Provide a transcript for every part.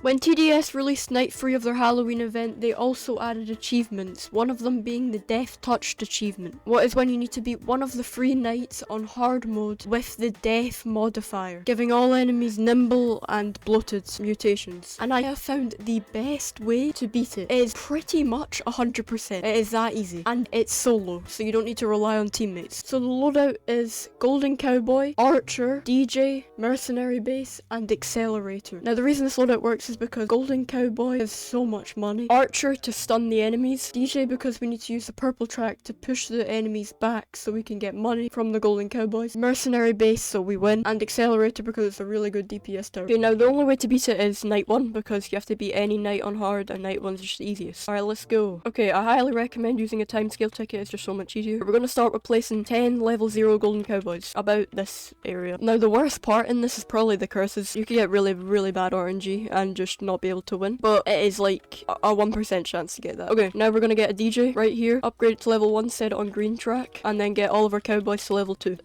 When TDS released Night 3 of their Halloween event, they also added achievements, one of them being the Death Touched achievement. What is when you need to beat one of the 3 knights on hard mode with the Death modifier, giving all enemies nimble and bloated mutations. And I have found the best way to beat it. It is pretty much 100%. It is that easy. And it's solo, so you don't need to rely on teammates. So the loadout is Golden Cowboy, Archer, DJ, Mercenary Base, and Accelerator. Now the reason this loadout works is because Golden Cowboy has so much money, Archer to stun the enemies, DJ because we need to use the purple track to push the enemies back so we can get money from the Golden Cowboys, Mercenary Base so we win, and Accelerator because it's a really good DPS tower. Okay, now the only way to beat it is Night 1 because you have to beat any Night on hard and Night 1's just the easiest. Alright, let's go. Okay, I highly recommend using a timescale ticket, it's just so much easier. We're going to start with placing 10 level 0 Golden Cowboys about this area. Now the worst part in this is probably the curses. You can get really bad RNG and just not be able to win, but it is like a 1% chance to get that. Okay, now we're gonna get a DJ right here, upgrade it to level 1, set it on green track, and then get all of our cowboys to level 2.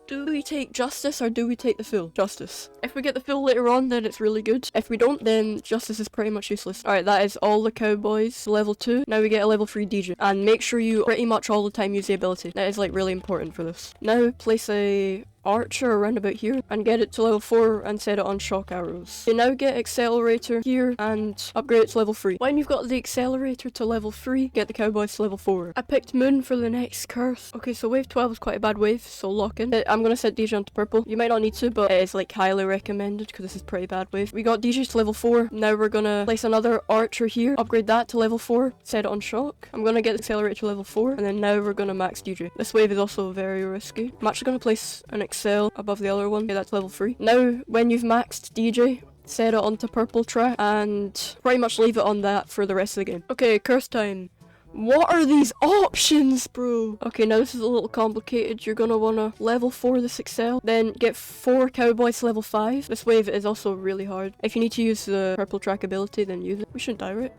Do we take Justice or do we take the Fool? Justice. If we get the Fool later on, then it's really good. If we don't, then Justice is pretty much useless. Alright, that is all the cowboys to level 2. Now we get a level 3 DJ. And make sure you pretty much all the time use the ability. That is like really important for this. Now place a Archer around about here and get it to level 4 and set it on shock arrows. You now get Accelerator here and upgrade it to level 3. When you've got the Accelerator to level 3, get the cowboys to level 4. I picked Moon for the next curse. Okay, so wave 12 is quite a bad wave, so lock in. I'm gonna set DJ onto purple. You might not need to, but it is like highly recommended because this is pretty bad wave. We got DJ to level 4. Now we're gonna place another Archer here, upgrade that to level 4, set it on shock. I'm gonna get the Accelerator to level 4, and then now we're gonna max DJ. This wave is also very risky. I'm actually gonna place an Excel above the other one. Okay, that's level 3. Now, when you've maxed DJ, set it onto purple track and pretty much leave it on that for the rest of the game. Okay, curse time. What are these options, bro? Okay, now this is a little complicated. You're gonna wanna level 4 this Excel, then get 4 cowboys to level 5. This wave is also really hard. If you need to use the purple track ability, then use it. We shouldn't die, right?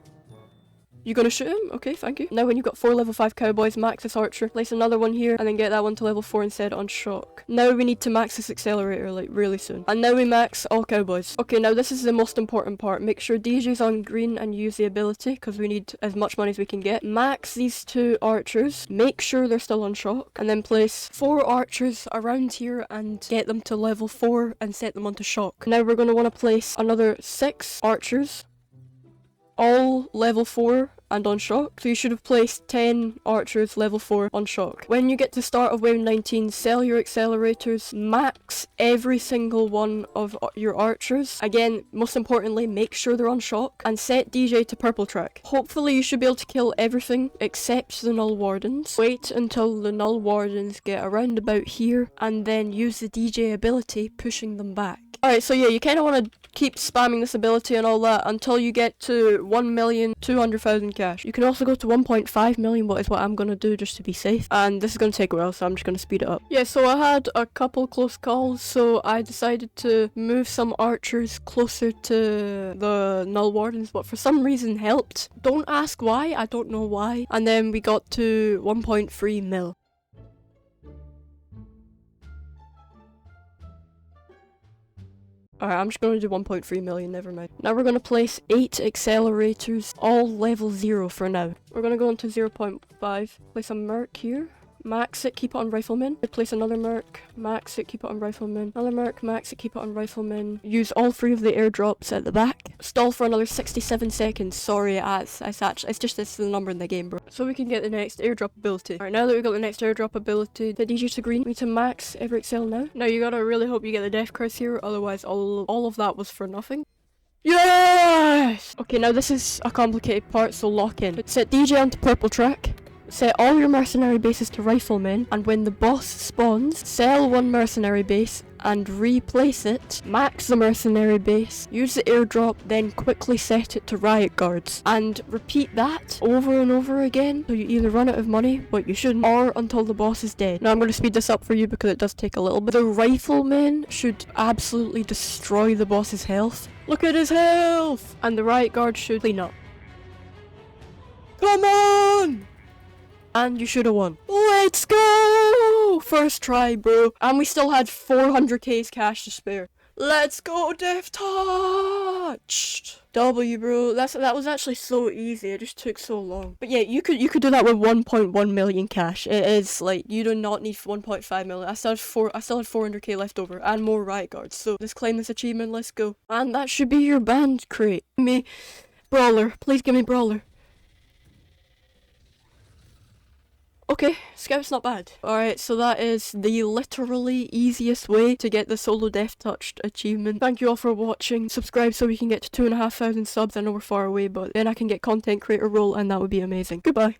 You gonna shoot him? Okay, thank you. Now when you've got 4 level 5 cowboys, max this Archer, place another one here, and then get that one to level 4 and set it on shock. Now we need to max this Accelerator, like, really soon. And now we max all cowboys. Okay, now this is the most important part. Make sure DJ's on green and use the ability, because we need as much money as we can get. Max these 2 Archers, make sure they're still on shock, and then place 4 Archers around here and get them to level 4 and set them onto shock. Now we're gonna wanna place another 6 Archers, all level 4 and on shock. So you should have placed 10 Archers level 4 on shock. When you get to start of wave 19, sell your Accelerators, max every single one of your Archers. Again, most importantly, make sure they're on shock, and set DJ to purple track. Hopefully you should be able to kill everything except the Null Wardens. Wait until the Null Wardens get around about here, and then use the DJ ability, pushing them back. Alright, so yeah, you kind of want to keep spamming this ability and all that until you get to 1,200,000 cash. You can also go to 1.5 million, but is what I'm going to do just to be safe. And this is going to take a while, so I'm just going to speed it up. Yeah, so I had a couple close calls, so I decided to move some Archers closer to the Null Wardens, but for some reason helped. Don't ask why, I don't know why. And then we got to 1.3 mil. Alright, I'm just going to do 1.3 million, never mind. Now we're going to place 8 Accelerators, all level 0 for now. We're going to go into 0.5, place a Merc here, max it, keep it on Rifleman. Place another Merc, max it, keep it on Rifleman. Another Merc, max it, keep it on Rifleman. Use all 3 of the airdrops at the back. Stall for another 67 seconds. Sorry, it's just this is the number in the game, bro. So we can get the next airdrop ability. Alright, now that we've got the next airdrop ability, the DJ to green, we need to max every Excel now. Now you gotta really hope you get the death curse here, otherwise all of that was for nothing. Yes! Okay, now this is a complicated part, so lock in. Set DJ onto purple track. Set all your mercenary bases to riflemen, and when the boss spawns, sell 1 mercenary base and replace it, max the mercenary base, use the airdrop, then quickly set it to riot guards. And repeat that over and over again, so you either run out of money, but you shouldn't, or until the boss is dead. Now I'm going to speed this up for you because it does take a little bit. The riflemen should absolutely destroy the boss's health. Look at his health! And the riot guard should clean up. Come on! And you should have won. Let's go! First try, bro. And we still had 400k's cash to spare. Let's go, Death Touched! W, bro. That was actually so easy. It just took so long. But yeah, you could do that with 1.1 million cash. It is like you do not need 1.5 million. I still had 400k left over and more riot guards. So let's claim this achievement. Let's go. And that should be your band crate. Me, brawler. Please give me brawler. Okay, Scout's not bad. Alright, so that is the literally easiest way to get the solo death touched achievement. Thank you all for watching. Subscribe so we can get to 2,500 subs. I know we're far away, but then I can get content creator role and that would be amazing. Goodbye.